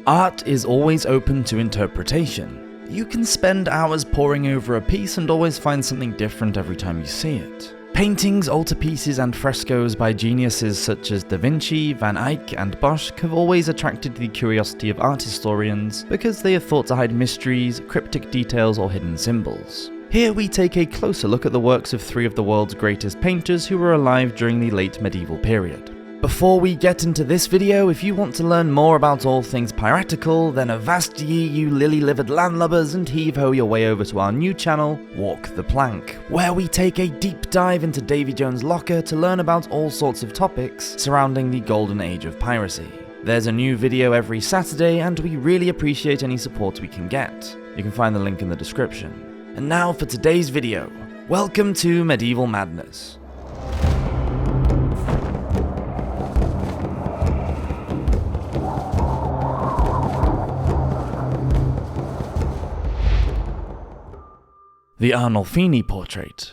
Art is always open to interpretation. You can spend hours poring over a piece and always find something different every time you see it. Paintings, altarpieces and frescoes by geniuses such as Da Vinci, Van Eyck and Bosch have always attracted the curiosity of art historians because they are thought to hide mysteries, cryptic details or hidden symbols. Here we take a closer look at the works of three of the world's greatest painters who were alive during the late medieval period. Before we get into this video, if you want to learn more about all things piratical, then avast ye you lily-livered landlubbers and heave-ho your way over to our new channel, Walk the Plank, where we take a deep dive into Davy Jones' locker to learn about all sorts of topics surrounding the golden age of piracy. There's a new video every Saturday and we really appreciate any support we can get. You can find the link in the description. And now for today's video. Welcome to Medieval Madness. The Arnolfini Portrait.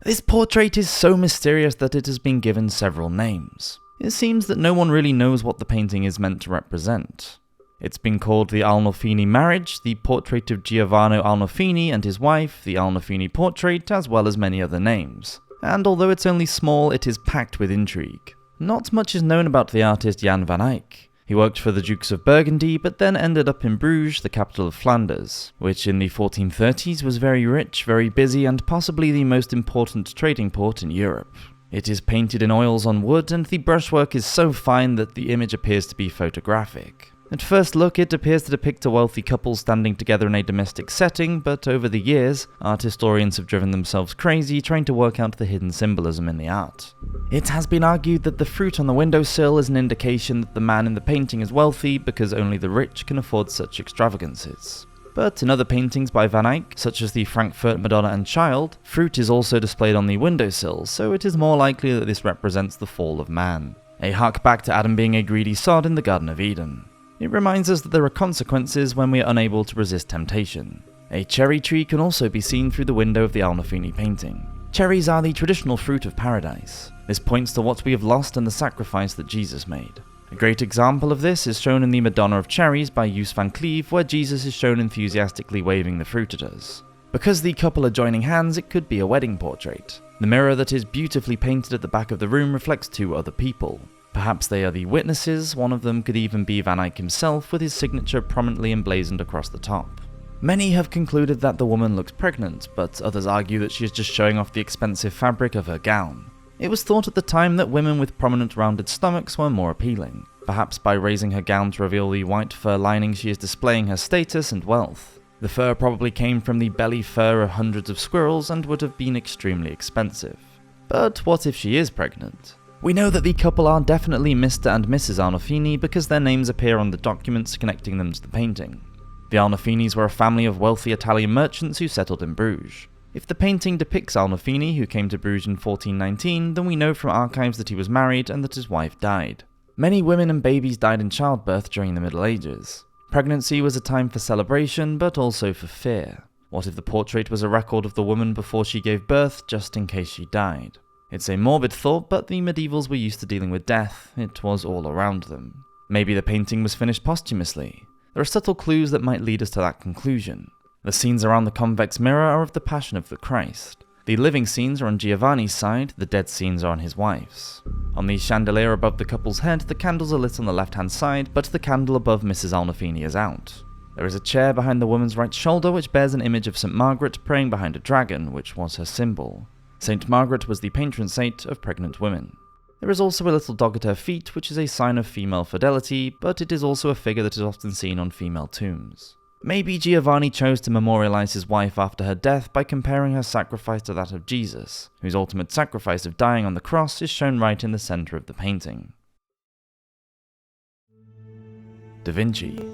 This portrait is so mysterious that it has been given several names. It seems that no one really knows what the painting is meant to represent. It's been called the Arnolfini Marriage, the Portrait of Giovanni Arnolfini and his wife, the Arnolfini Portrait, as well as many other names. And although it's only small, it is packed with intrigue. Not much is known about the artist Jan van Eyck. He worked for the Dukes of Burgundy, but then ended up in Bruges, the capital of Flanders, which in the 1430s was very rich, very busy, and possibly the most important trading port in Europe. It is painted in oils on wood, and the brushwork is so fine that the image appears to be photographic. At first look, it appears to depict a wealthy couple standing together in a domestic setting, but over the years, art historians have driven themselves crazy trying to work out the hidden symbolism in the art. It has been argued that the fruit on the windowsill is an indication that the man in the painting is wealthy because only the rich can afford such extravagances. But in other paintings by Van Eyck, such as the Frankfurt Madonna and Child, fruit is also displayed on the windowsill, so it is more likely that this represents the fall of man. A hark back to Adam being a greedy sod in the Garden of Eden. It reminds us that there are consequences when we are unable to resist temptation. A cherry tree can also be seen through the window of the Arnolfini painting. Cherries are the traditional fruit of paradise. This points to what we have lost and the sacrifice that Jesus made. A great example of this is shown in the Madonna of Cherries by Joos van Cleve, where Jesus is shown enthusiastically waving the fruit at us. Because the couple are joining hands, it could be a wedding portrait. The mirror that is beautifully painted at the back of the room reflects two other people. Perhaps they are the witnesses, one of them could even be Van Eyck himself with his signature prominently emblazoned across the top. Many have concluded that the woman looks pregnant, but others argue that she is just showing off the expensive fabric of her gown. It was thought at the time that women with prominent rounded stomachs were more appealing. Perhaps by raising her gown to reveal the white fur lining she is displaying her status and wealth. The fur probably came from the belly fur of hundreds of squirrels and would have been extremely expensive. But what if she is pregnant? We know that the couple are definitely Mr. and Mrs. Arnolfini because their names appear on the documents connecting them to the painting. The Arnolfinis were a family of wealthy Italian merchants who settled in Bruges. If the painting depicts Arnolfini, who came to Bruges in 1419, then we know from archives that he was married and that his wife died. Many women and babies died in childbirth during the Middle Ages. Pregnancy was a time for celebration, but also for fear. What if the portrait was a record of the woman before she gave birth, just in case she died? It's a morbid thought, but the medievals were used to dealing with death. It was all around them. Maybe the painting was finished posthumously. There are subtle clues that might lead us to that conclusion. The scenes around the convex mirror are of the Passion of the Christ. The living scenes are on Giovanni's side, the dead scenes are on his wife's. On the chandelier above the couple's head, the candles are lit on the left-hand side, but the candle above Mrs. Arnolfini is out. There is a chair behind the woman's right shoulder which bears an image of St. Margaret praying behind a dragon, which was her symbol. St. Margaret was the patron saint of pregnant women. There is also a little dog at her feet, which is a sign of female fidelity, but it is also a figure that is often seen on female tombs. Maybe Giovanni chose to memorialize his wife after her death by comparing her sacrifice to that of Jesus, whose ultimate sacrifice of dying on the cross is shown right in the center of the painting. Da Vinci.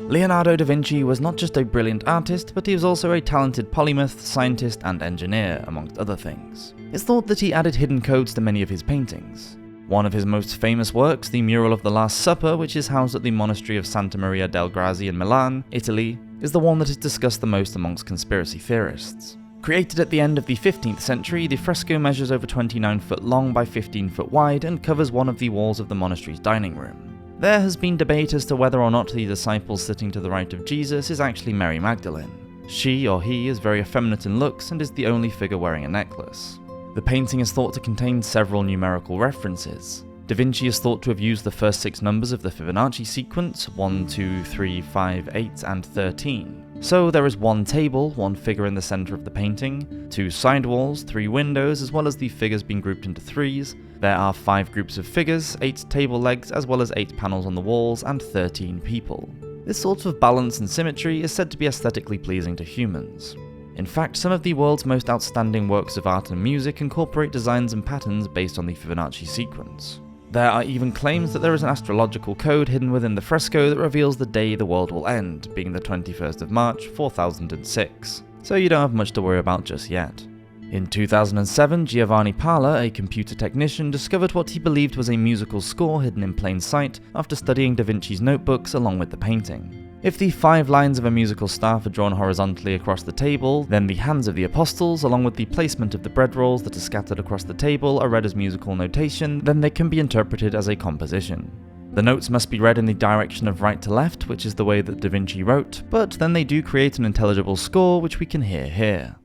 Leonardo da Vinci was not just a brilliant artist, but he was also a talented polymath, scientist, and engineer, amongst other things. It's thought that he added hidden codes to many of his paintings. One of his most famous works, the mural of the Last Supper, which is housed at the monastery of Santa Maria del Grazie in Milan, Italy, is the one that is discussed the most amongst conspiracy theorists. Created at the end of the 15th century, the fresco measures over 29 foot long by 15 foot wide and covers one of the walls of the monastery's dining room. There has been debate as to whether or not the disciple sitting to the right of Jesus is actually Mary Magdalene. She or he is very effeminate in looks and is the only figure wearing a necklace. The painting is thought to contain several numerical references. Da Vinci is thought to have used the first 6 numbers of the Fibonacci sequence, 1, 2, 3, 5, 8, and 13. So there is one table, one figure in the center of the painting, 2 side walls, 3 windows, as well as the figures being grouped into 3s. There are 5 groups of figures, 8 table legs, as well as 8 panels on the walls, and 13 people. This sort of balance and symmetry is said to be aesthetically pleasing to humans. In fact, some of the world's most outstanding works of art and music incorporate designs and patterns based on the Fibonacci sequence. There are even claims that there is an astrological code hidden within the fresco that reveals the day the world will end, being the 21st of March, 4006. So you don't have much to worry about just yet. In 2007, Giovanni Pala, a computer technician, discovered what he believed was a musical score hidden in plain sight after studying Da Vinci's notebooks along with the painting. If the 5 lines of a musical staff are drawn horizontally across the table, then the hands of the apostles, along with the placement of the bread rolls that are scattered across the table, are read as musical notation, then they can be interpreted as a composition. The notes must be read in the direction of right to left, which is the way that Da Vinci wrote, but then they do create an intelligible score which we can hear here.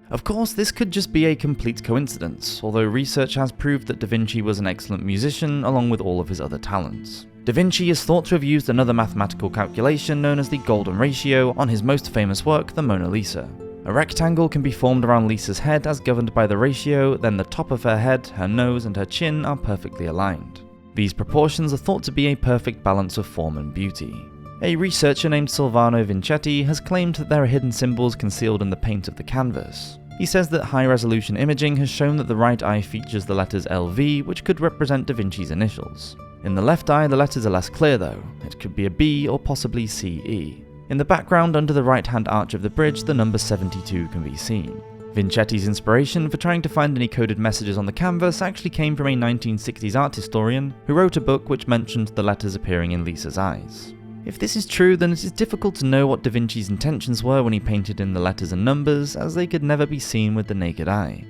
Of course, this could just be a complete coincidence, although research has proved that Da Vinci was an excellent musician along with all of his other talents. Da Vinci is thought to have used another mathematical calculation known as the golden ratio on his most famous work, the Mona Lisa. A rectangle can be formed around Lisa's head as governed by the ratio, then the top of her head, her nose, and her chin are perfectly aligned. These proportions are thought to be a perfect balance of form and beauty. A researcher named Silvano Vincetti has claimed that there are hidden symbols concealed in the paint of the canvas. He says that high-resolution imaging has shown that the right eye features the letters LV, which could represent Da Vinci's initials. In the left eye, the letters are less clear though. It could be a B or possibly CE. In the background, under the right-hand arch of the bridge, the number 72 can be seen. Vincetti's inspiration for trying to find any coded messages on the canvas actually came from a 1960s art historian who wrote a book which mentioned the letters appearing in Lisa's eyes. If this is true, then it is difficult to know what Da Vinci's intentions were when he painted in the letters and numbers, as they could never be seen with the naked eye.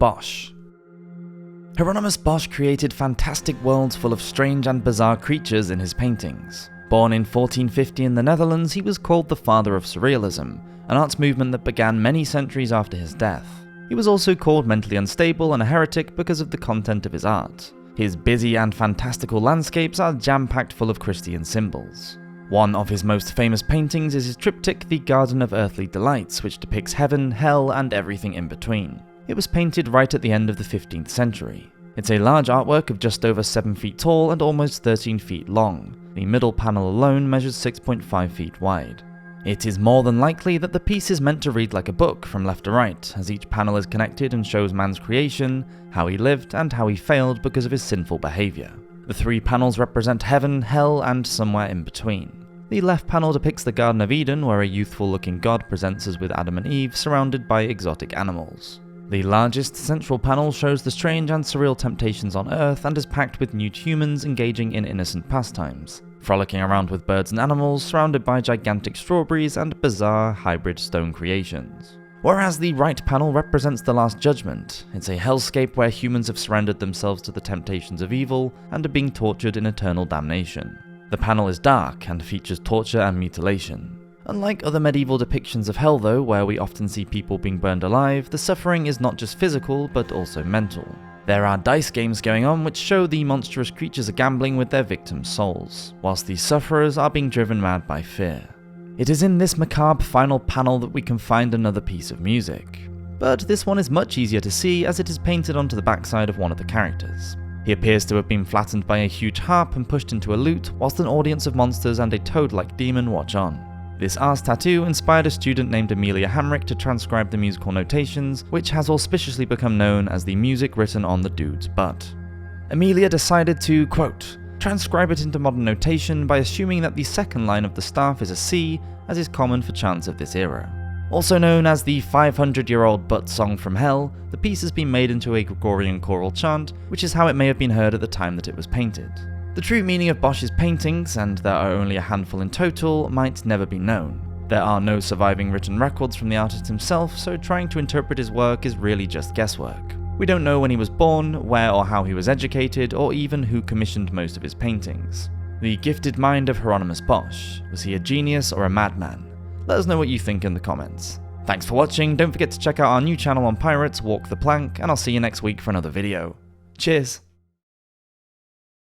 Bosch. Hieronymus Bosch created fantastic worlds full of strange and bizarre creatures in his paintings. Born in 1450 in the Netherlands, he was called the father of Surrealism, an arts movement that began many centuries after his death. He was also called mentally unstable and a heretic because of the content of his art. His busy and fantastical landscapes are jam-packed full of Christian symbols. One of his most famous paintings is his triptych, The Garden of Earthly Delights, which depicts heaven, hell, and everything in between. It was painted right at the end of the 15th century. It's a large artwork of just over 7 feet tall and almost 13 feet long. The middle panel alone measures 6.5 feet wide. It is more than likely that the piece is meant to read like a book from left to right, as each panel is connected and shows man's creation, how he lived, and how he failed because of his sinful behaviour. The 3 panels represent heaven, hell, and somewhere in between. The left panel depicts the Garden of Eden, where a youthful-looking God presents us with Adam and Eve surrounded by exotic animals. The largest central panel shows the strange and surreal temptations on Earth and is packed with nude humans engaging in innocent pastimes, frolicking around with birds and animals, surrounded by gigantic strawberries and bizarre hybrid stone creations. Whereas the right panel represents the Last Judgment. It's a hellscape where humans have surrendered themselves to the temptations of evil and are being tortured in eternal damnation. The panel is dark and features torture and mutilation. Unlike other medieval depictions of hell though, where we often see people being burned alive, the suffering is not just physical but also mental. There are dice games going on which show the monstrous creatures are gambling with their victims' souls, whilst the sufferers are being driven mad by fear. It is in this macabre final panel that we can find another piece of music. But this one is much easier to see as it is painted onto the backside of one of the characters. He appears to have been flattened by a huge harp and pushed into a lute, whilst an audience of monsters and a toad-like demon watch on. This Ars tattoo inspired a student named Amelia Hamrick to transcribe the musical notations, which has auspiciously become known as the music written on the dude's butt. Amelia decided to, quote, transcribe it into modern notation by assuming that the second line of the staff is a C, as is common for chants of this era. Also known as the 500-year-old butt song from hell, the piece has been made into a Gregorian choral chant, which is how it may have been heard at the time that it was painted. The true meaning of Bosch's paintings, and there are only a handful in total, might never be known. There are no surviving written records from the artist himself, so trying to interpret his work is really just guesswork. We don't know when he was born, where or how he was educated, or even who commissioned most of his paintings. The gifted mind of Hieronymus Bosch. Was he a genius or a madman? Let us know what you think in the comments. Thanks for watching, don't forget to check out our new channel on pirates, Walk the Plank, and I'll see you next week for another video. Cheers!